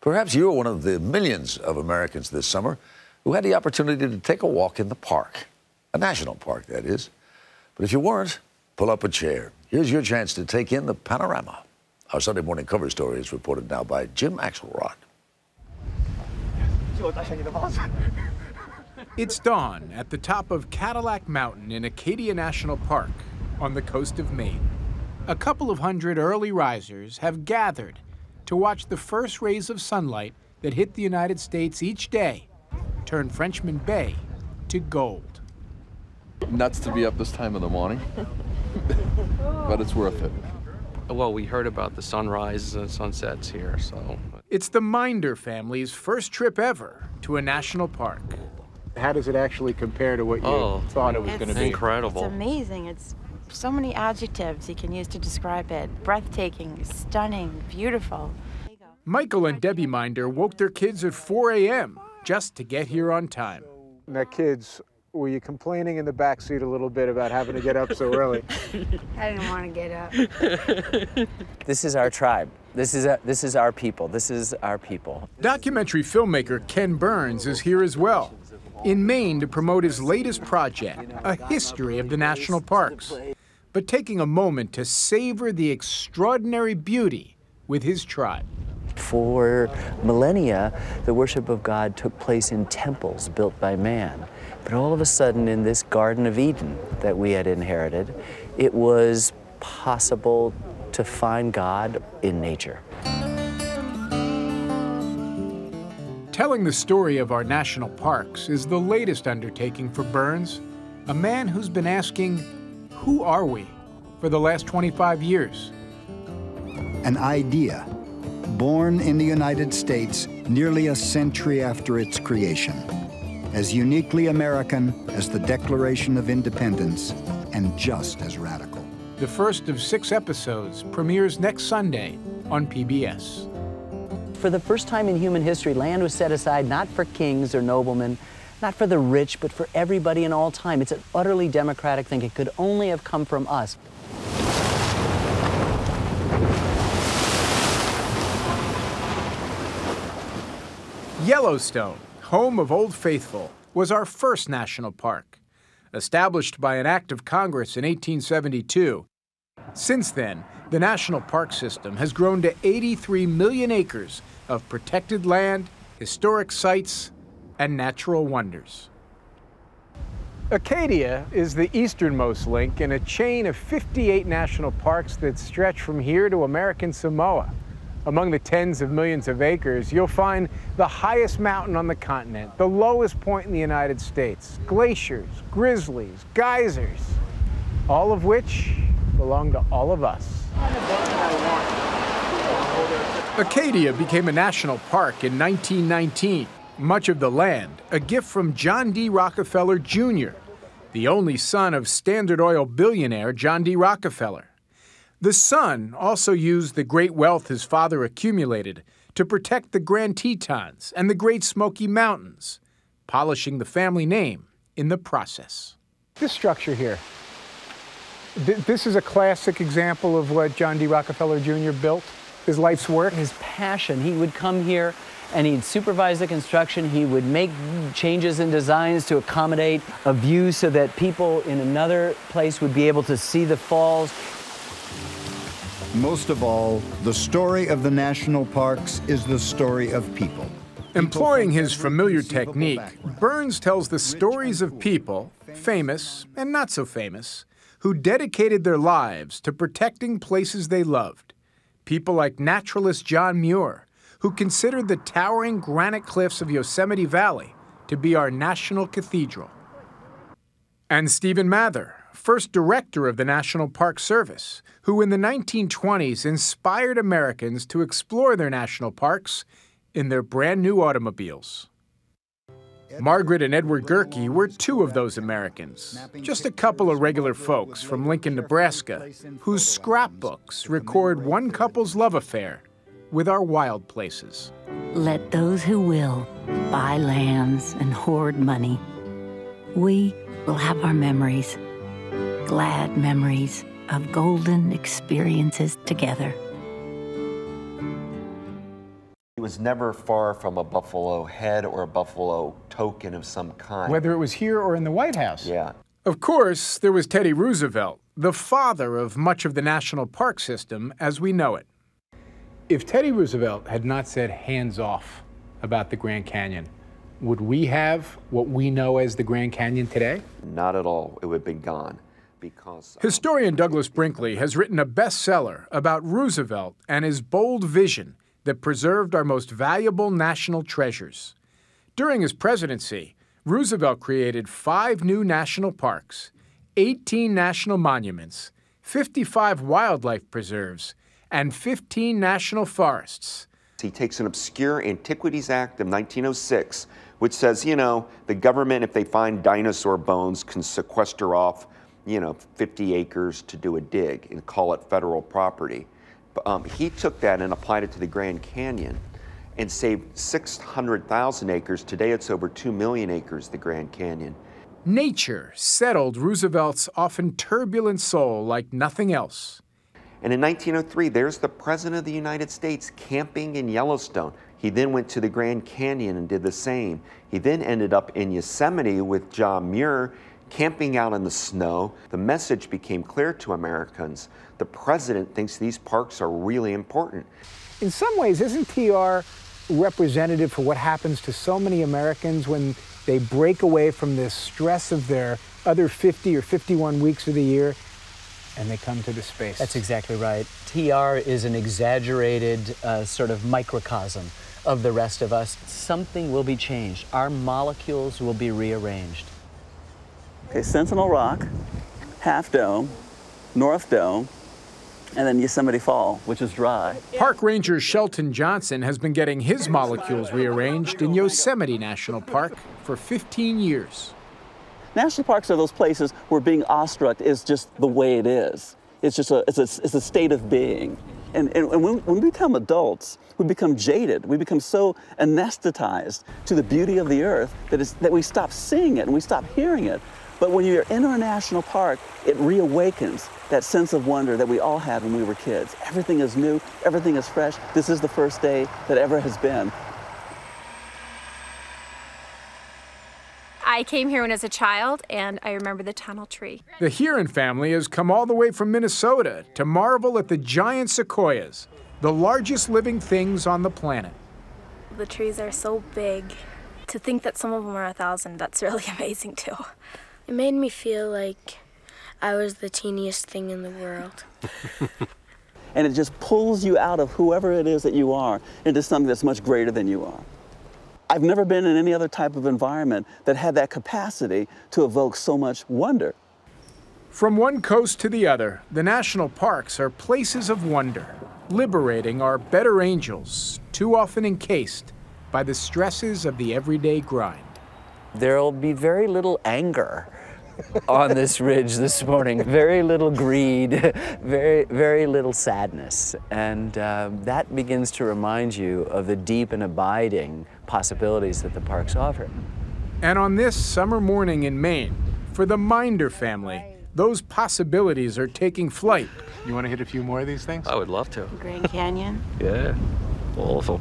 Perhaps you're one of the millions of Americans this summer who had the opportunity to take a walk in the park, a national park, that is. But if you weren't, pull up a chair. Here's your chance to take in the panorama. Our Sunday morning cover story is reported now by Jim Axelrod. It's dawn at the top of Cadillac Mountain in Acadia National Park on the coast of Maine. A couple of hundred early risers have gathered to watch the first rays of sunlight that hit the United States each day turn Frenchman Bay to gold. Nuts to be up this time of the morning, but it's worth it. Well, we heard about the sunrise and sunsets here, so. It's the Minder family's first trip ever to a national park. How does it actually compare to what you thought it was going to be? Incredible. It's amazing. It's so many adjectives you can use to describe it. Breathtaking, stunning, beautiful. Michael and Debbie Minder woke their kids at 4 a.m. just to get here on time. Now, kids, were you complaining in the backseat a little bit about having to get up so early? I didn't want to get up. This is our tribe. This is our people. This is our people. Documentary filmmaker Ken Burns is here as well, in Maine to promote his latest project, a history of the national parks, but taking a moment to savor the extraordinary beauty with his tribe. For millennia, the worship of God took place in temples built by man. But all of a sudden, in this Garden of Eden that we had inherited, it was possible to find God in nature. Telling the story of our national parks is the latest undertaking for Burns, a man who's been asking, who are we, for the last 25 years? An idea, born in the United States nearly a century after its creation, as uniquely American as the Declaration of Independence and just as radical. The first of 6 episodes premieres next Sunday on PBS. For the first time in human history, land was set aside not for kings or noblemen, not for the rich, but for everybody in all time. It's an utterly democratic thing. It could only have come from us. Yellowstone, home of Old Faithful, was our first national park. Established by an act of Congress in 1872, since then, the national park system has grown to 83 million acres of protected land, historic sites, and natural wonders. Acadia is the easternmost link in a chain of 58 national parks that stretch from here to American Samoa. Among the tens of millions of acres, you'll find the highest mountain on the continent, the lowest point in the United States, glaciers, grizzlies, geysers, all of which belong to all of us. Acadia became a national park in 1919. Much of the land, a gift from John D. Rockefeller, Jr., the only son of Standard Oil billionaire John D. Rockefeller. The son also used the great wealth his father accumulated to protect the Grand Tetons and the Great Smoky Mountains, polishing the family name in the process. This structure here, this is a classic example of what John D. Rockefeller Jr. built, his life's work. His passion. He would come here and he'd supervise the construction. He would make changes in designs to accommodate a view so that people in another place would be able to see the falls. Most of all, the story of the national parks is the story of people. Employing his familiar technique, Burns tells the stories of people, famous and not so famous, who dedicated their lives to protecting places they loved. People like naturalist John Muir, who considered the towering granite cliffs of Yosemite Valley to be our national cathedral. And Stephen Mather, first director of the National Park Service, who in the 1920s inspired Americans to explore their national parks in their brand new automobiles. Margaret and Edward Gerke were 2 of those Americans, just a couple of regular folks from Lincoln, Nebraska, whose scrapbooks record one couple's love affair with our wild places. Let those who will buy lands and hoard money. We will have our memories, glad memories of golden experiences together. He was was never far from a buffalo head or a buffalo token of some kind. Whether it was here or in the White House. Yeah. Of course, there was Teddy Roosevelt, the father of much of the national park system as we know it. If Teddy Roosevelt had not said hands off about the Grand Canyon, would we have what we know as the Grand Canyon today? Not at all. It would have been gone. Because historian Douglas Brinkley has written a bestseller about Roosevelt and his bold vision that preserved our most valuable national treasures. During his presidency, Roosevelt created 5 new national parks, 18 national monuments, 55 wildlife preserves, and 15 national forests. He takes an obscure Antiquities Act of 1906, which says, you know, the government, if they find dinosaur bones, can sequester off 50 acres to do a dig and call it federal property. He took that and applied it to the Grand Canyon and saved 600,000 acres. Today it's over 2 million acres, the Grand Canyon. Nature settled Roosevelt's often turbulent soul like nothing else. And in 1903, there's the President of the United States camping in Yellowstone. He then went to the Grand Canyon and did the same. He then ended up in Yosemite with John Muir, camping out in the snow. The message became clear to Americans. The president thinks these parks are really important. In some ways, isn't TR representative for what happens to so many Americans when they break away from this stress of their other 50 or 51 weeks of the year and they come to the space? That's exactly right. TR is an exaggerated sort of microcosm of the rest of us. Something will be changed. Our molecules will be rearranged. Okay, Sentinel Rock, Half Dome, North Dome, and then Yosemite Fall, which is dry. Park Ranger Shelton Johnson has been getting his molecules rearranged in Yosemite National Park for 15 years. National parks are those places where being awestruck is just the way it is. It's just it's a state of being. And when we become adults, we become jaded. We become so anesthetized to the beauty of the earth that we stop seeing it and we stop hearing it. But when you're in a national park, it reawakens that sense of wonder that we all had when we were kids. Everything is new, everything is fresh. This is the first day that ever has been. I came here when I was a child, and I remember the tunnel tree. The Heron family has come all the way from Minnesota to marvel at the giant sequoias, the largest living things on the planet. The trees are so big. To think that some of them are 1,000, that's really amazing too. It made me feel like I was the teeniest thing in the world. And it just pulls you out of whoever it is that you are into something that's much greater than you are. I've never been in any other type of environment that had that capacity to evoke so much wonder. From one coast to the other, the national parks are places of wonder, liberating our better angels, too often encased by the stresses of the everyday grind. There'll be very little anger on this ridge this morning. Very little greed, very little sadness. And that begins to remind you of the deep and abiding possibilities that the parks offer. And on this summer morning in Maine, for the Minder family, those possibilities are taking flight. You want to hit a few more of these things? I would love to. Grand Canyon. Yeah, awful.